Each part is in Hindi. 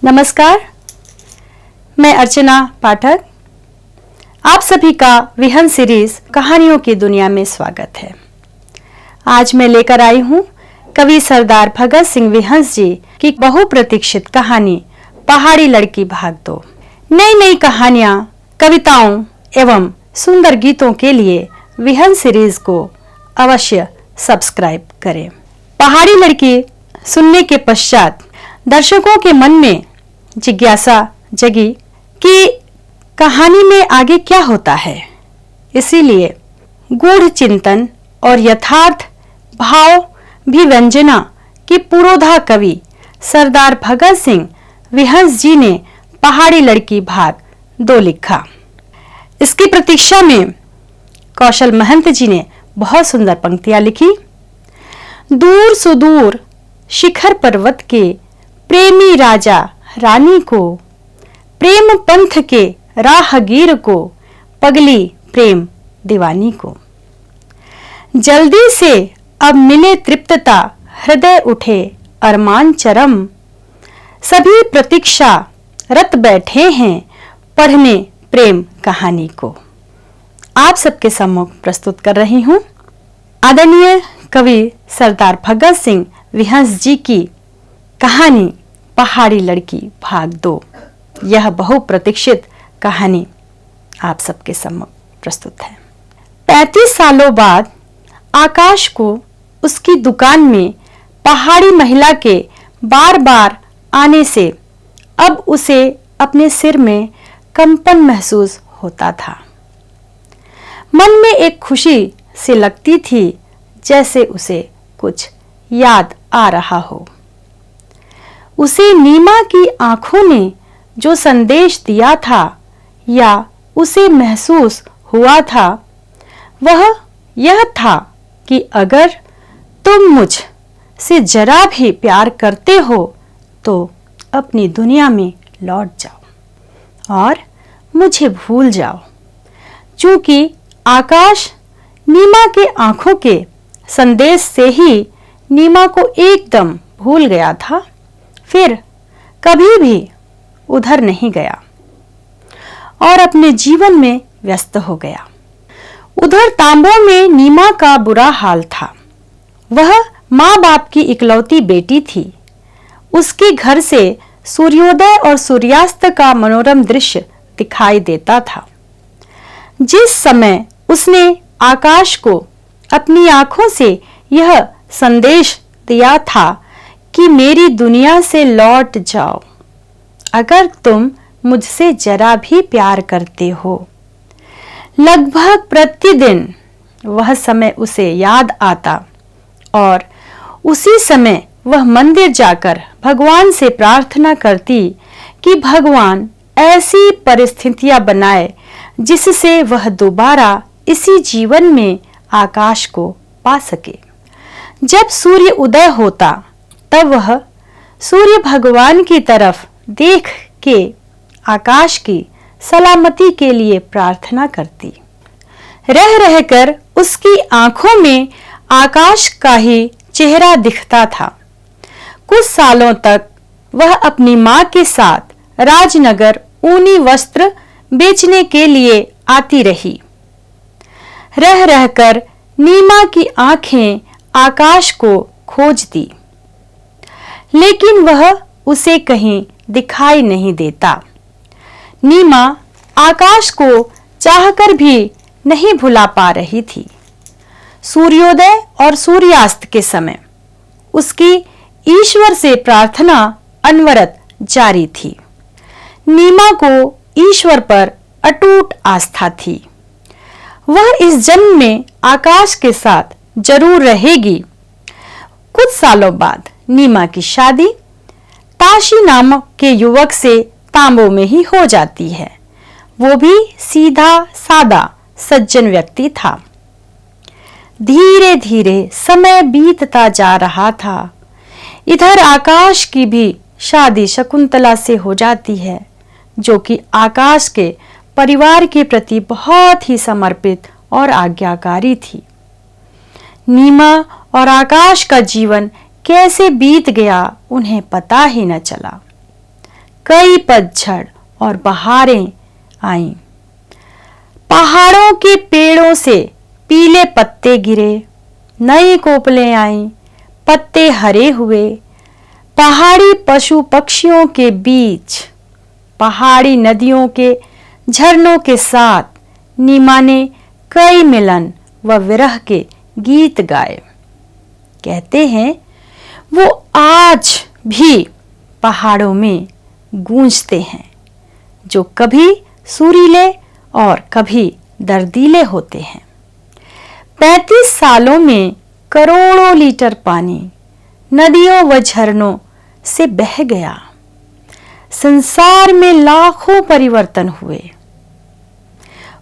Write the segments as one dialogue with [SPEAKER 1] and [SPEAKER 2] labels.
[SPEAKER 1] नमस्कार, मैं अर्चना पाठक। आप सभी का विहंग सीरीज कहानियों की दुनिया में स्वागत है। आज मैं लेकर आई हूँ कवि सरदार भगत सिंह विहंस जी की बहुप्रतीक्षित कहानी पहाड़ी लड़की भाग 2। नई नई कहानियाँ, कविताओं एवं सुंदर गीतों के लिए विहंग सीरीज को अवश्य सब्सक्राइब करें। पहाड़ी लड़की सुनने के पश्चात दर्शकों के मन में जिज्ञासा जगी कि कहानी में आगे क्या होता है। इसीलिए गूढ़ चिंतन और यथार्थ भाव भी व्यंजना की पुरोधा कवि सरदार भगत सिंह विहंस जी ने पहाड़ी लड़की भाग 2 लिखा। इसकी प्रतीक्षा में कौशल महंत जी ने बहुत सुंदर पंक्तियां लिखी। दूर सुदूर शिखर पर्वत के प्रेमी राजा रानी को, प्रेम पंथ के राहगीर को, पगली प्रेम दीवानी को, जल्दी से अब मिले तृप्तता, हृदय उठे अरमान चरम, सभी प्रतीक्षा रत बैठे हैं पढ़ने प्रेम कहानी को। आप सबके सम्मुख प्रस्तुत कर रही हूँ आदरणीय कवि सरदार भगत सिंह विहंस जी की कहानी पहाड़ी लड़की भाग 2। यह बहुप्रतीक्षित कहानी आप सबके सम्मुख प्रस्तुत है। 35 सालों बाद आकाश को उसकी दुकान में पहाड़ी महिला के बार बार आने से अब उसे अपने सिर में कंपन महसूस होता था। मन में एक खुशी सी लगती थी, जैसे उसे कुछ याद आ रहा हो। उसे नीमा की आंखों ने जो संदेश दिया था या उसे महसूस हुआ था, वह यह था कि अगर तुम मुझ से जरा भी प्यार करते हो तो अपनी दुनिया में लौट जाओ और मुझे भूल जाओ। चूंकि आकाश नीमा के आंखों के संदेश से ही नीमा को एकदम भूल गया था, फिर कभी भी उधर नहीं गया और अपने जीवन में व्यस्त हो गया। उधर तांबों में नीमा का बुरा हाल था। वह माँ बाप की इकलौती बेटी थी। उसके घर से सूर्योदय और सूर्यास्त का मनोरम दृश्य दिखाई देता था। जिस समय उसने आकाश को अपनी आंखों से यह संदेश दिया था कि मेरी दुनिया से लौट जाओ अगर तुम मुझसे जरा भी प्यार करते हो, लगभग प्रतिदिन वह समय उसे याद आता और उसी समय वह मंदिर जाकर भगवान से प्रार्थना करती कि भगवान ऐसी परिस्थितियां बनाए जिससे वह दोबारा इसी जीवन में आकाश को पा सके। जब सूर्य उदय होता तब वह सूर्य भगवान की तरफ देख के आकाश की सलामती के लिए प्रार्थना करती। रह रहकर उसकी आंखों में आकाश का ही चेहरा दिखता था। कुछ सालों तक वह अपनी मां के साथ राजनगर ऊनी वस्त्र बेचने के लिए आती रही। रह रहकर नीमा की आंखें आकाश को खोजती, लेकिन वह उसे कहीं दिखाई नहीं देता। नीमा आकाश को चाहकर भी नहीं भुला पा रही थी। सूर्योदय और सूर्यास्त के समय उसकी ईश्वर से प्रार्थना अनवरत जारी थी। नीमा को ईश्वर पर अटूट आस्था थी। वह इस जन्म में आकाश के साथ जरूर रहेगी। कुछ सालों बाद नीमा की शादी ताशी नामक के युवक से तांबों में ही हो जाती है। वो भी सीधा सादा सज्जन व्यक्ति था। धीरे धीरे समय बीतता जा रहा था। इधर आकाश की भी शादी शकुंतला से हो जाती है, जो कि आकाश के परिवार के प्रति बहुत ही समर्पित और आज्ञाकारी थी। नीमा और आकाश का जीवन कैसे बीत गया उन्हें पता ही न चला। कई पतझड़ और बहारें आईं। पहाड़ों के पेड़ों से पीले पत्ते गिरे, नई कोपलें आईं, पत्ते हरे हुए। पहाड़ी पशु पक्षियों के बीच, पहाड़ी नदियों के झरनों के साथ नीमा ने कई मिलन व विरह के गीत गाए। कहते हैं वो आज भी पहाड़ों में गूंजते हैं, जो कभी सुरीले और कभी दर्दीले होते हैं। 35 सालों में करोड़ों लीटर पानी नदियों व झरनों से बह गया। संसार में लाखों परिवर्तन हुए।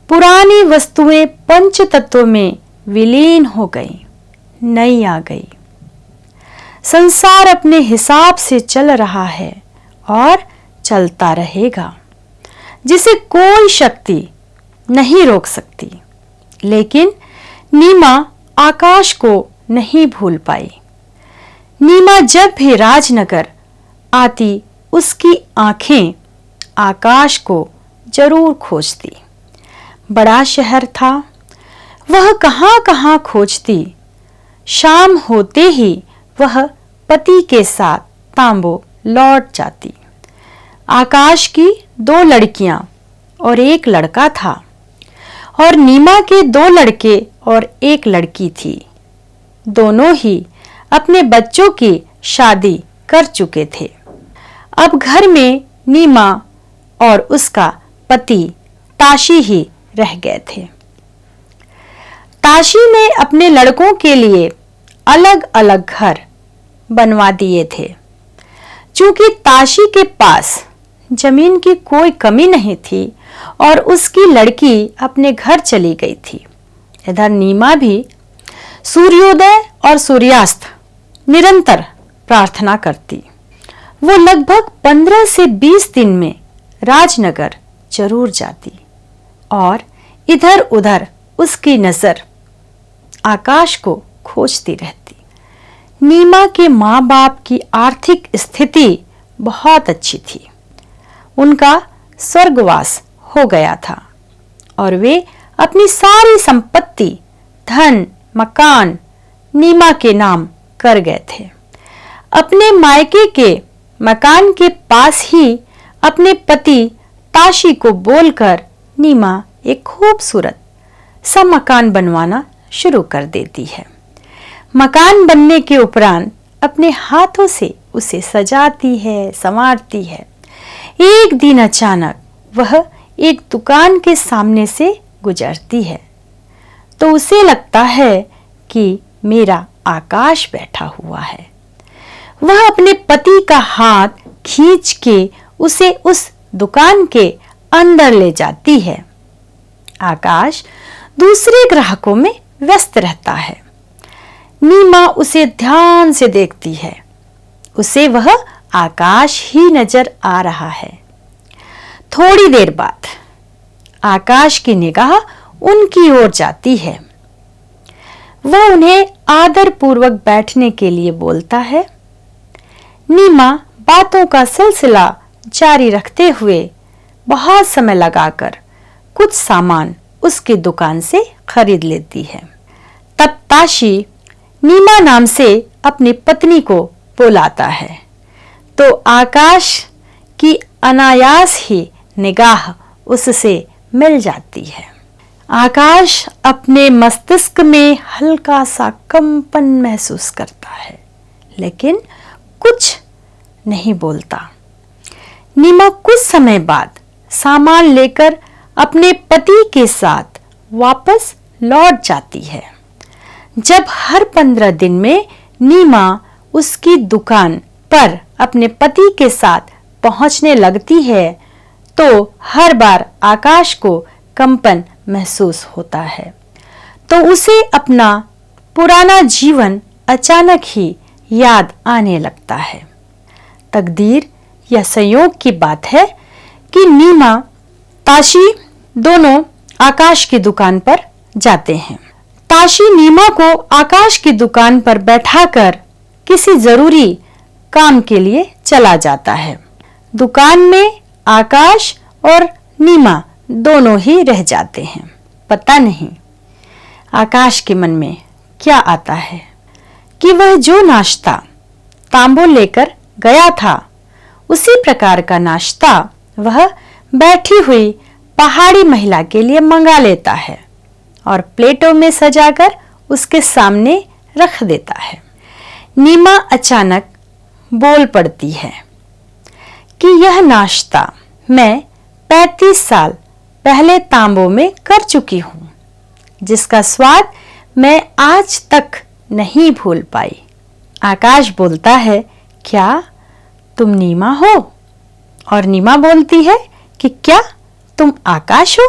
[SPEAKER 1] पुरानी वस्तुएं पंच तत्वों में विलीन हो गई, नई आ गई। संसार अपने हिसाब से चल रहा है और चलता रहेगा, जिसे कोई शक्ति नहीं रोक सकती। लेकिन नीमा आकाश को नहीं भूल पाई। नीमा जब भी राजनगर आती, उसकी आंखें आकाश को जरूर खोजती। बड़ा शहर था, वह कहां कहां खोजती। शाम होते ही वह पति के साथ तांबो लौट जाती। आकाश की 2 लड़कियां और 1 लड़का था, और नीमा के 2 लड़के और 1 लड़की थी। दोनों ही अपने बच्चों की शादी कर चुके थे। अब घर में नीमा और उसका पति ताशी ही रह गए थे। ताशी ने अपने लड़कों के लिए अलग अलग घर बनवा दिए थे। चूंकि ताशी के पास जमीन की कोई कमी नहीं थी और उसकी लड़की अपने घर चली गई थी, इधर नीमा भी सूर्योदय और सूर्यास्त निरंतर प्रार्थना करती। वो लगभग 15 से 20 दिन में राजनगर जरूर जाती और इधर उधर उसकी नजर आकाश को खोजती रहती। नीमा के माँ बाप की आर्थिक स्थिति बहुत अच्छी थी। उनका स्वर्गवास हो गया था और वे अपनी सारी संपत्ति, धन, मकान नीमा के नाम कर गए थे। अपने मायके के मकान के पास ही अपने पति ताशी को बोलकर नीमा एक खूबसूरत सा मकान बनवाना शुरू कर देती है। मकान बनने के उपरांत अपने हाथों से उसे सजाती है, संवारती है। एक दिन अचानक वह एक दुकान के सामने से गुजरती है तो उसे लगता है कि मेरा आकाश बैठा हुआ है। वह अपने पति का हाथ खींच के उसे उस दुकान के अंदर ले जाती है। आकाश दूसरे ग्राहकों में व्यस्त रहता है। नीमा उसे ध्यान से देखती है। उसे वह आकाश ही नजर आ रहा है। थोड़ी देर बाद आकाश की निगाह उनकी ओर जाती है। वह उन्हें आदर पूर्वक बैठने के लिए बोलता है। नीमा बातों का सिलसिला जारी रखते हुए बहुत समय लगाकर कुछ सामान उसकी दुकान से खरीद लेती है। तब ताशी नीमा नाम से अपनी पत्नी को बुलाता है तो आकाश की अनायास ही निगाह उससे मिल जाती है। आकाश अपने मस्तिष्क में हल्का सा कंपन महसूस करता है, लेकिन कुछ नहीं बोलता। नीमा कुछ समय बाद सामान लेकर अपने पति के साथ वापस लौट जाती है। जब हर 15 दिन में नीमा उसकी दुकान पर अपने पति के साथ पहुंचने लगती है तो हर बार आकाश को कंपन महसूस होता है। तो उसे अपना पुराना जीवन अचानक ही याद आने लगता है। तकदीर या संयोग की बात है कि नीमा ताशी दोनों आकाश की दुकान पर जाते हैं। ताशी नीमा को आकाश की दुकान पर बैठाकर किसी जरूरी काम के लिए चला जाता है। दुकान में आकाश और नीमा दोनों ही रह जाते हैं। पता नहीं आकाश के मन में क्या आता है कि वह जो नाश्ता तांबो लेकर गया था उसी प्रकार का नाश्ता वह बैठी हुई पहाड़ी महिला के लिए मंगा लेता है और प्लेटों में सजाकर उसके सामने रख देता है। नीमा अचानक बोल पड़ती है कि यह नाश्ता मैं 35 साल पहले तांबो में कर चुकी हूं, जिसका स्वाद मैं आज तक नहीं भूल पाई। आकाश बोलता है, क्या तुम नीमा हो? और नीमा बोलती है कि क्या तुम आकाश हो?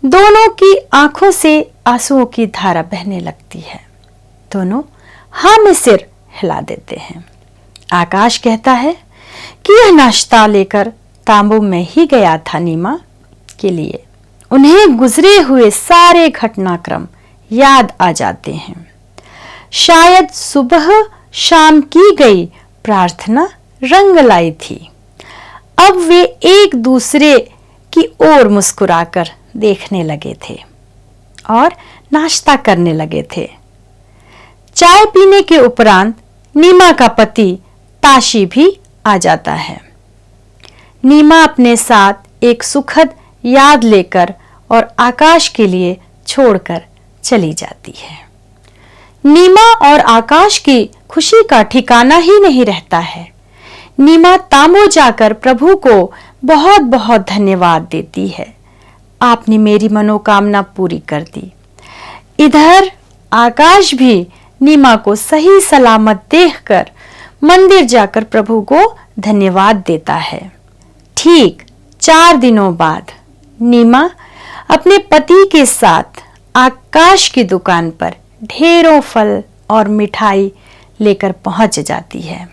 [SPEAKER 1] दोनों की आंखों से आंसुओं की धारा बहने लगती है। दोनों हाँ में सिर हिला देते हैं। आकाश कहता है कि यह नाश्ता लेकर तांबू में ही गया था नीमा के लिए। उन्हें गुजरे हुए सारे घटनाक्रम याद आ जाते हैं। शायद सुबह शाम की गई प्रार्थना रंग लाई थी। अब वे एक दूसरे की ओर मुस्कुराकर देखने लगे थे और नाश्ता करने लगे थे। चाय पीने के उपरांत नीमा का पति ताशी भी आ जाता है। नीमा अपने साथ एक सुखद याद लेकर और आकाश के लिए छोड़कर चली जाती है। नीमा और आकाश की खुशी का ठिकाना ही नहीं रहता है। नीमा तांबो जाकर प्रभु को बहुत बहुत धन्यवाद देती है। आपने मेरी मनोकामना पूरी कर दी। इधर आकाश भी नीमा को सही सलामत देखकर मंदिर जाकर प्रभु को धन्यवाद देता है। ठीक 4 दिनों बाद नीमा अपने पति के साथ आकाश की दुकान पर ढेरों फल और मिठाई लेकर पहुंच जाती है।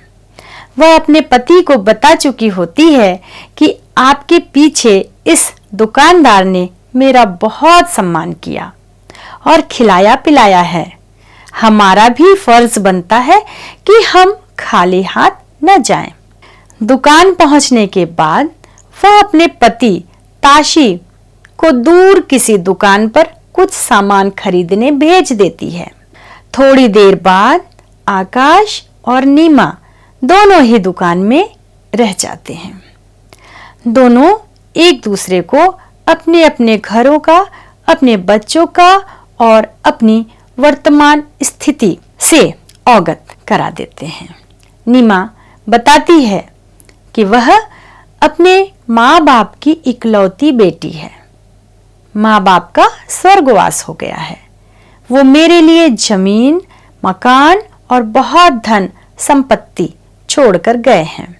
[SPEAKER 1] वह अपने पति को बता चुकी होती है कि आपके पीछे इस दुकानदार ने मेरा बहुत सम्मान किया और खिलाया पिलाया है। हमारा भी फर्ज बनता है कि हम खाली हाथ न जाएं। दुकान पहुंचने के बाद वह अपने पति ताशी को दूर किसी दुकान पर कुछ सामान खरीदने भेज देती है। थोड़ी देर बाद आकाश और नीमा दोनों ही दुकान में रह जाते हैं। दोनों एक दूसरे को अपने अपने घरों का, अपने बच्चों का और अपनी वर्तमान स्थिति से अवगत करा देते हैं। नीमा बताती है कि वह अपने माँ बाप की इकलौती बेटी है। माँ बाप का स्वर्गवास हो गया है। वो मेरे लिए जमीन, मकान और बहुत धन संपत्ति छोड़कर गए हैं।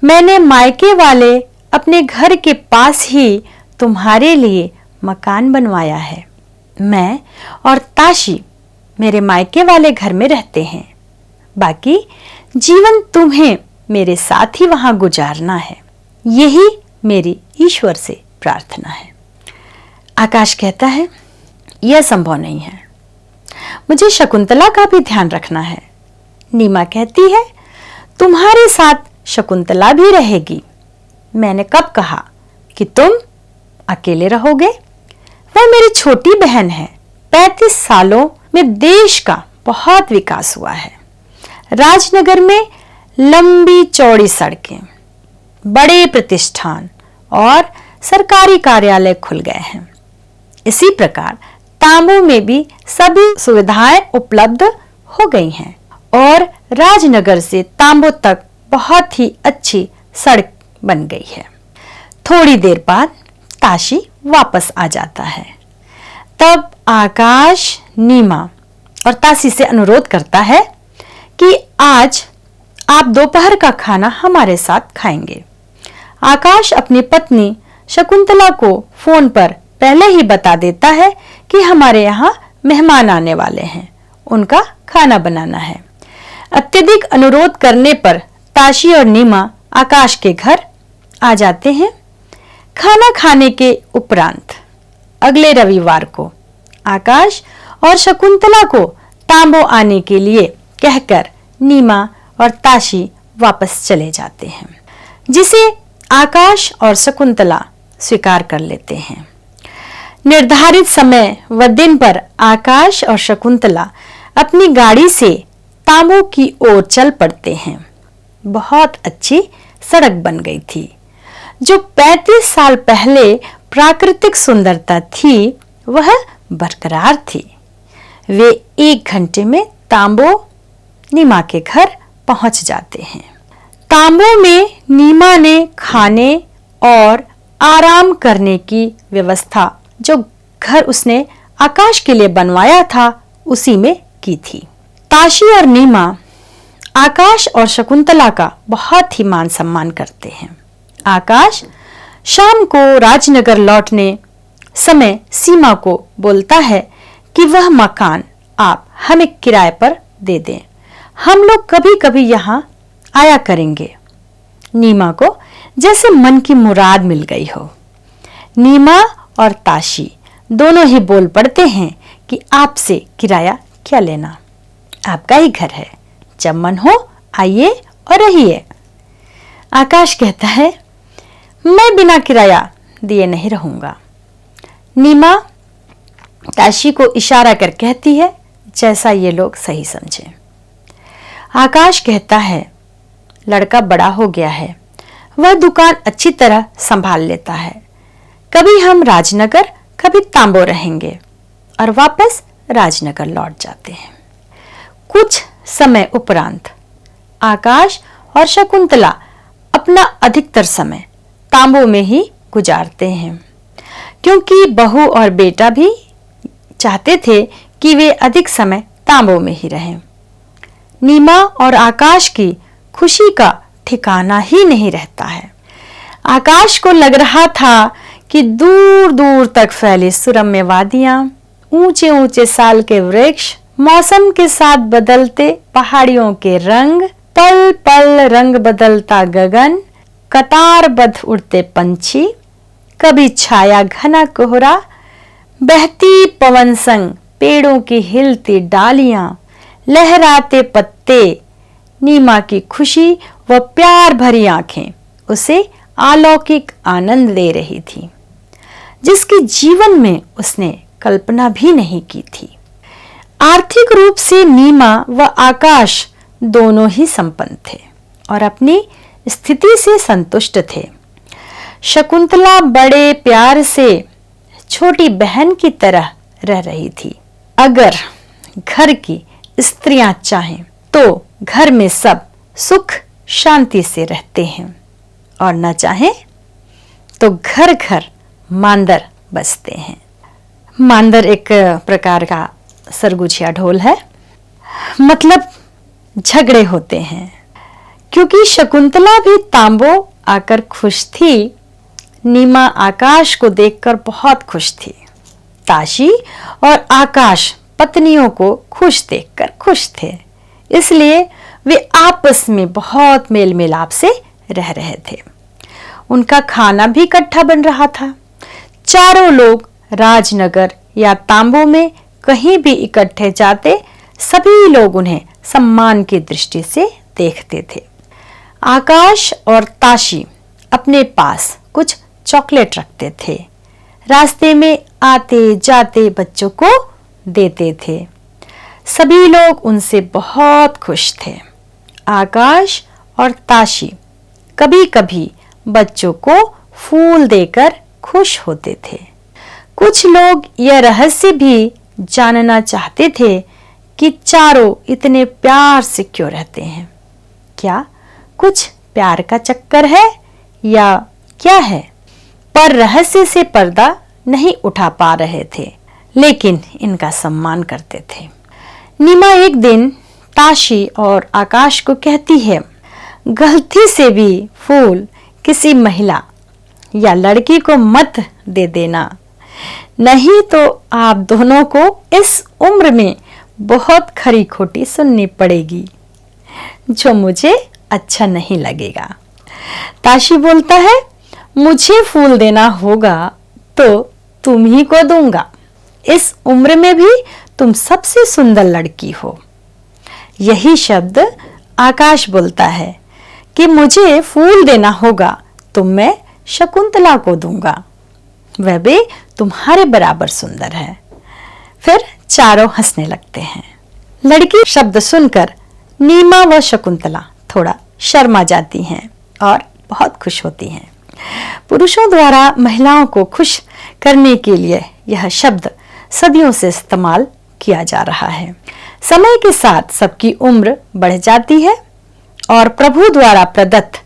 [SPEAKER 1] मैंने मायके वाले अपने घर के पास ही तुम्हारे लिए मकान बनवाया है। मैं और ताशी मेरे मायके वाले घर में रहते हैं। बाकी जीवन तुम्हें मेरे साथ ही वहां गुजारना है। यही मेरी ईश्वर से प्रार्थना है। आकाश कहता है, यह संभव नहीं है। मुझे शकुंतला का भी ध्यान रखना है। नीमा कहती है, तुम्हारे साथ शकुंतला भी रहेगी। मैंने कब कहा कि तुम अकेले रहोगे? वह मेरी छोटी बहन है। 35 सालों में देश का बहुत विकास हुआ है। राजनगर में लंबी चौड़ी सड़कें, बड़े प्रतिष्ठान और सरकारी कार्यालय खुल गए हैं। इसी प्रकार तांबू में भी सभी सुविधाएं उपलब्ध हो गई हैं और राजनगर से तांबू तक बहुत ही अच्छी सड़क बन गई है। थोड़ी देर बाद ताशी वापस आ जाता है। तब आकाश नीमा और ताशी से अनुरोध करता है कि आज आप दोपहर का खाना हमारे साथ खाएंगे। आकाश अपनी पत्नी शकुंतला को फोन पर पहले ही बता देता है कि हमारे यहाँ मेहमान आने वाले हैं, उनका खाना बनाना है। अत्यधिक अनुरोध करने पर ताशी और नीमा आकाश के घर आ जाते हैं। खाना खाने के उपरांत अगले रविवार को आकाश और शकुंतला को तांबो आने के लिए कहकर नीमा और ताशी वापस चले जाते हैं। जिसे आकाश और शकुंतला स्वीकार कर लेते हैं। निर्धारित समय व दिन पर आकाश और शकुंतला अपनी गाड़ी से तांबू की ओर चल पड़ते हैं। बहुत अच्छी सड़क बन गई थी। जो 35 साल पहले प्राकृतिक सुंदरता थी वह बरकरार थी। वे 1 घंटे में तांबो नीमा के घर पहुंच जाते हैं। तांबो में नीमा ने खाने और आराम करने की व्यवस्था जो घर उसने आकाश के लिए बनवाया था उसी में की थी। ताशी और नीमा आकाश और शकुंतला का बहुत ही मान सम्मान करते हैं। आकाश शाम को राजनगर लौटने समय सीमा को बोलता है कि वह मकान आप हमें किराए पर दे दें, हम लोग कभी कभी यहाँ आया करेंगे। नीमा को जैसे मन की मुराद मिल गई हो। नीमा और ताशी दोनों ही बोल पड़ते हैं कि आपसे किराया क्या लेना, आपका ही घर है, जब मन हो आइए और रहिए। आकाश कहता है मैं बिना किराया दिए नहीं रहूंगा। नीमा ताशी को इशारा कर कहती है जैसा ये लोग सही समझे। आकाश कहता है लड़का बड़ा हो गया है, वह दुकान अच्छी तरह संभाल लेता है। कभी हम राजनगर कभी तांबो रहेंगे और वापस राजनगर लौट जाते हैं। कुछ समय उपरांत आकाश और शकुंतला अपना अधिकतर समय तांबो में ही गुजारते हैं, क्योंकि बहू और बेटा भी चाहते थे कि वे अधिक समय तांबो में ही रहें। नीमा और आकाश की खुशी का ठिकाना ही नहीं रहता है। आकाश को लग रहा था कि दूर दूर तक फैली सुरम्य वादियां, ऊंचे ऊंचे साल के वृक्ष, मौसम के साथ बदलते पहाड़ियों के रंग, पल पल रंग बदलता गगन, कतारबद्ध उड़ते पंछी, कभी छाया घना कोहरा, बहती पवन संग पेड़ों की हिलती डालियां, लहराते पत्ते, नीमा की खुशी व प्यार भरी आंखें उसे अलौकिक आनंद दे रही थी, जिसकी जीवन में उसने कल्पना भी नहीं की थी। आर्थिक रूप से नीमा व आकाश दोनों ही संपन्न थे और अपनी स्थिति से संतुष्ट थे। शकुंतला बड़े प्यार से छोटी बहन की तरह रह रही थी। अगर घर की स्त्रियां चाहें तो घर में सब सुख शांति से रहते हैं और न चाहें तो घर घर मांदर बजते हैं। मांदर एक प्रकार का सरगुजिया ढोल है, मतलब झगड़े होते हैं। क्योंकि शकुंतला भी तांबो आकर खुश थी, नीमा आकाश को देखकर बहुत खुश थी। ताशी और आकाश पत्नियों को खुश देखकर खुश थे, इसलिए वे आपस में बहुत मेल मिलाप से रह रहे थे। उनका खाना भी इकट्ठा बन रहा था। चारों लोग राजनगर या तांबो में कहीं भी इकट्ठे जाते, सभी लोग उन्हें सम्मान की दृष्टि से देखते थे। आकाश और ताशी अपने पास कुछ चॉकलेट रखते थे, रास्ते में आते जाते बच्चों को देते थे। सभी लोग उनसे बहुत खुश थे। आकाश और ताशी कभी कभी बच्चों को फूल देकर खुश होते थे। कुछ लोग यह रहस्य भी जानना चाहते थे कि चारों इतने प्यार से क्यों रहते हैं। क्या कुछ प्यार का चक्कर है या क्या है? पर रहस्य से पर्दा नहीं उठा पा रहे थे, लेकिन इनका सम्मान करते थे। नीमा एक दिन ताशी और आकाश को कहती है, गलती से भी फूल किसी महिला या लड़की को मत दे देना, नहीं तो आप दोनों को इस उम्र में बहुत खरी खोटी सुननी पड़ेगी, जो मुझे अच्छा नहीं लगेगा। ताशी बोलता है, मुझे फूल देना होगा तो तुम ही को दूंगा। इस उम्र में भी तुम सबसे सुंदर लड़की हो। यही शब्द आकाश बोलता है कि मुझे फूल देना होगा तो मैं शकुंतला को दूंगा, वह भी तुम्हारे बराबर सुंदर है। फिर चारों हंसने लगते हैं। लड़की शब्द सुनकर नीमा व शकुंतला थोड़ा शर्मा जाती हैं और बहुत खुश होती हैं। पुरुषों द्वारा महिलाओं को खुश करने के लिए यह शब्द सदियों से इस्तेमाल किया जा रहा है। समय के साथ सबकी उम्र बढ़ जाती है और प्रभु द्वारा प्रदत्त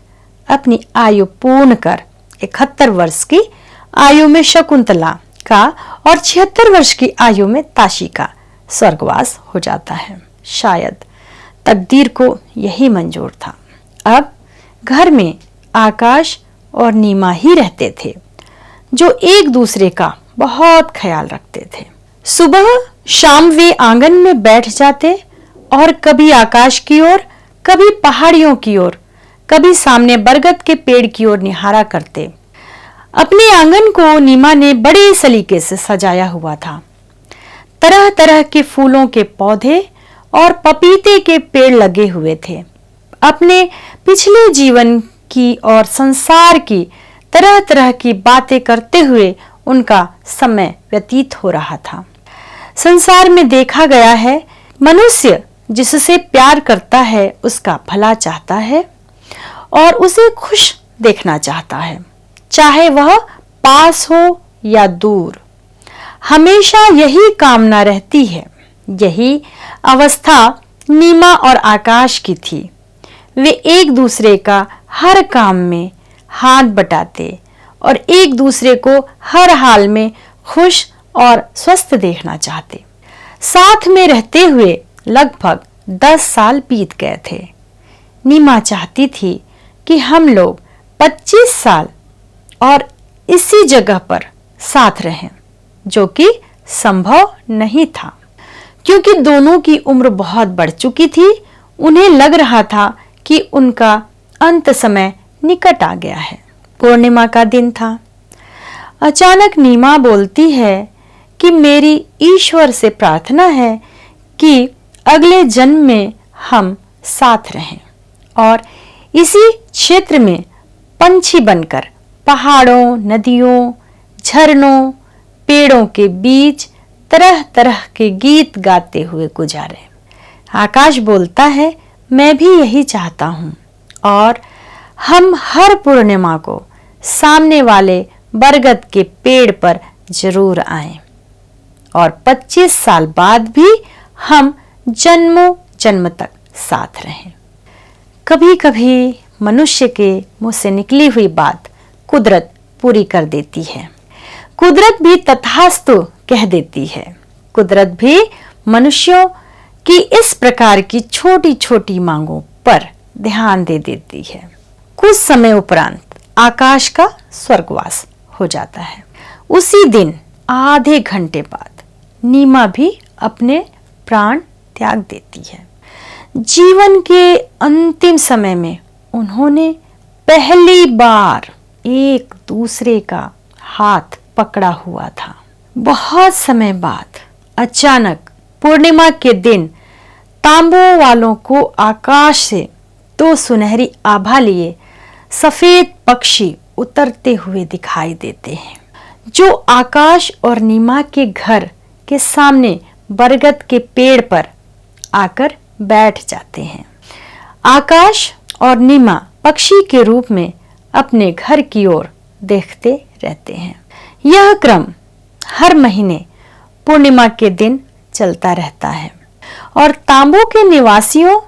[SPEAKER 1] अपनी आयु पूर्ण कर 71 वर्ष की आयु में शकुंतला का और 76 वर्ष की आयु में ताशी का स्वर्गवास हो जाता है। शायद तकदीर को यही मंजूर था। अब घर में आकाश और नीमा ही रहते थे, जो एक दूसरे का बहुत ख्याल रखते थे। सुबह शाम वे आंगन में बैठ जाते और कभी आकाश की ओर, कभी पहाड़ियों की ओर, कभी सामने बरगद के पेड़ की ओर निहारा करते। अपने आंगन को नीमा ने बड़े सलीके से सजाया हुआ था। तरह तरह के फूलों के पौधे और पपीते के पेड़ लगे हुए थे। अपने पिछले जीवन की और संसार की तरह तरह की बातें करते हुए उनका समय व्यतीत हो रहा था। संसार में देखा गया है, मनुष्य जिससे प्यार करता है उसका भला चाहता है और उसे खुश देखना चाहता है, चाहे वह पास हो या दूर। हमेशा यही कामना रहती है। यही अवस्था नीमा और आकाश की थी। वे एक दूसरे का हर काम में हाथ बटाते और एक दूसरे को हर हाल में खुश और स्वस्थ देखना चाहते। साथ में रहते हुए लगभग 10 साल बीत गए थे। नीमा चाहती थी कि हम लोग 25 साल और इसी जगह पर साथ रहें, जो कि संभव नहीं था, क्योंकि दोनों की उम्र बहुत बढ़ चुकी थी। उन्हें लग रहा था कि उनका अंत समय निकट आ गया है। पूर्णिमा का दिन था। अचानक नीमा बोलती है कि मेरी ईश्वर से प्रार्थना है कि अगले जन्म में हम साथ रहें और इसी क्षेत्र में पंछी बनकर पहाड़ों, नदियों, झरनों, पेड़ों के बीच तरह तरह के गीत गाते हुए गुजारे। आकाश बोलता है, मैं भी यही चाहता हूँ और हम हर पूर्णिमा को सामने वाले बरगद के पेड़ पर जरूर आएं और 25 साल बाद भी हम जन्मों जन्म तक साथ रहें। कभी कभी मनुष्य के मुंह से निकली हुई बात कुदरत पूरी कर देती है। कुदरत भी तथास्तु कह देती है। कुदरत भी मनुष्यों की इस प्रकार की छोटी छोटी मांगों पर ध्यान दे देती है। कुछ समय उपरांत आकाश का स्वर्गवास हो जाता है। उसी दिन आधे घंटे बाद नीमा भी अपने प्राण त्याग देती है। जीवन के अंतिम समय में उन्होंने पहली बार एक दूसरे का हाथ पकड़ा हुआ था। बहुत समय बाद अचानक पूर्णिमा के दिन तांबों वालों को आकाश से 2 सुनहरी आभा लिए सफेद पक्षी उतरते हुए दिखाई देते हैं, जो आकाश और नीमा के घर के सामने बरगद के पेड़ पर आकर बैठ जाते हैं। आकाश और नीमा पक्षी के रूप में अपने घर की ओर देखते रहते हैं। यह क्रम हर महीने पूर्णिमा के दिन चलता रहता है और तांबों के निवासियों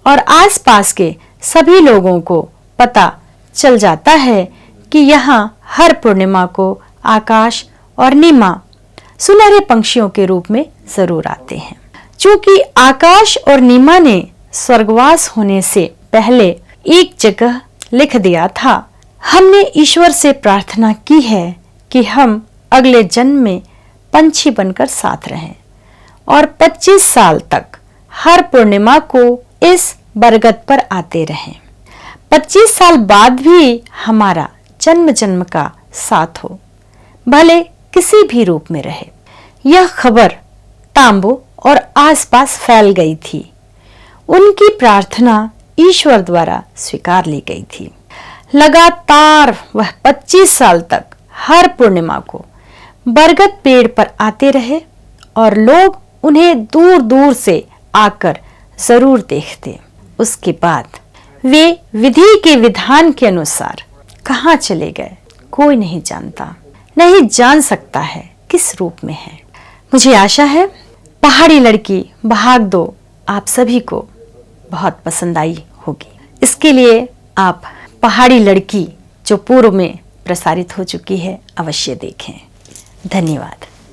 [SPEAKER 1] और आसपास के सभी लोगों को पता चल जाता है कि यहाँ हर पूर्णिमा को आकाश और नीमा सुनहरे पंछियों के रूप में जरूर आते हैं। चूंकि आकाश और नीमा ने स्वर्गवास होने से पहले एक जगह लिख दिया था, हमने ईश्वर से प्रार्थना की है कि हम अगले जन्म में पंछी बनकर साथ रहें और 25 साल तक हर पूर्णिमा को इस बरगद पर आते रहें। 25 साल बाद भी हमारा जन्म जन्म का साथ हो, भले किसी भी रूप में रहे। यह खबर तांबू और आसपास फैल गई थी। उनकी प्रार्थना ईश्वर द्वारा स्वीकार ली गई थी। लगातार वह 25 साल तक हर पूर्णिमा को बरगद पेड़ पर आते रहे और लोग उन्हें दूर दूर से आकर जरूर देखते। उसके बाद वे विधि के विधान के अनुसार कहाँ चले गए कोई नहीं जानता, नहीं जान सकता है किस रूप में है। मुझे आशा है पहाड़ी लड़की भाग दो आप सभी को बहुत पसंद आई होगी। इसके लिए आप पहाड़ी लड़की जो पूर्व में प्रसारित हो चुकी है अवश्य देखें। धन्यवाद।